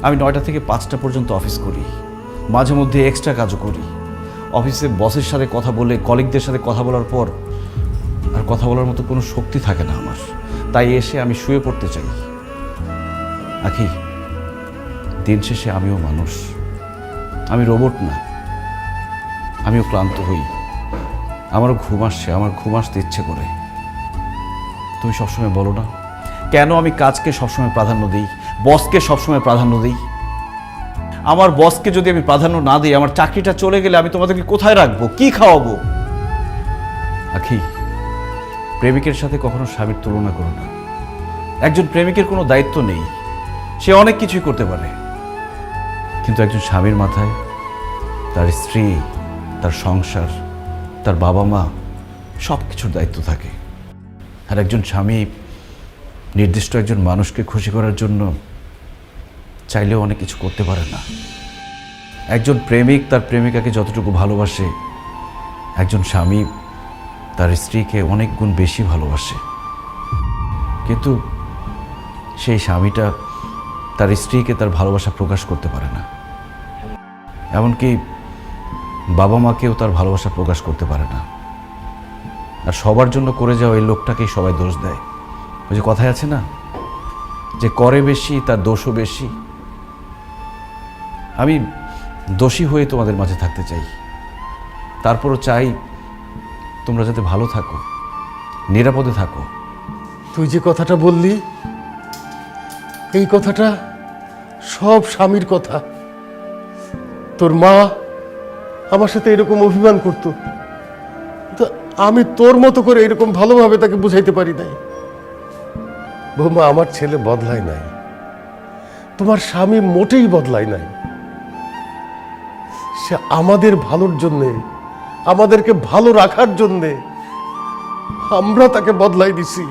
আমি 9টা থেকে 5টা পর্যন্ত অফিস করি, মাঝে মধ্যে এক্সট্রা কাজও করি। অফিসে বসের সাথে কথা বলে, কলিগদের সাথে কথা বলার পর আর কথা বলার মতো কোনো শক্তি থাকে না আমার, তাই এসে আমি শুয়ে পড়তে চাই। আখি, দিন শেষে আমিও মানুষ, আমি রোবট না। আমিও ক্লান্ত হই, আমারও ঘুম আসছে, আমার ঘুম আসতে ইচ্ছে করে। তুমি সবসময় বলো না কেন আমি কাজকে সবসময় প্রাধান্য দিই, বসকে সবসময় প্রাধান্য দিই? আমার বসকে যদি আমি প্রাধান্য না দিই, আমার চাকরিটা চলে গেলে আমি তোমাদেরকে কোথায় রাখবো, কি খাওয়াবো? আখি, প্রেমিকের সাথে কখনো স্বামীর তুলনা করো না। একজন প্রেমিকের কোনো দায়িত্ব নেই, সে অনেক কিছুই করতে পারে, কিন্তু একজন স্বামীর মাথায় তার স্ত্রী, তার সংসার, তার বাবা মা সব কিছুর দায়িত্ব থাকে। আর একজন স্বামী নির্দিষ্ট একজন মানুষকে খুশি করার জন্য চাইলেও অনেক কিছু করতে পারে না। একজন প্রেমিক তার প্রেমিকাকে যতটুকু ভালোবাসে, একজন স্বামী তার স্ত্রীকে অনেক গুণ বেশি ভালোবাসে। কিন্তু সেই স্বামীটা তার স্ত্রীকে তার ভালোবাসা প্রকাশ করতে পারে না, এমনকি বাবা মাকেও তার ভালোবাসা প্রকাশ করতে পারে না। আর সবার জন্য করে যাওয়া এই লোকটাকেই সবাই দোষ দেয়। ওই যে কথায় আছে না, যে করে বেশি তার দোষও বেশি। আমি দোষী হয়ে তোমাদের মাঝে থাকতে চাই, তারপরও চাই তোমরা যাতে ভালো থাকো, নিরাপদে থাকো। তুই যে কথাটা বললি, এই কথাটা সব স্বামীর কথা। তোর মা আমার সাথে এরকম অভিমান করত, তো আমি তোর মতো করে এরকম ভালোভাবে তাকে বুঝাইতে পারি নাই। বৌমা, আমার ছেলে বদলায় নাই, তোমার স্বামী মোটেই বদলায় নাই। সে আমাদের ভালোর জন্যে, আমাদেরকে ভালো রাখার জন্যে আমরা তাকে বদলাই দিছি।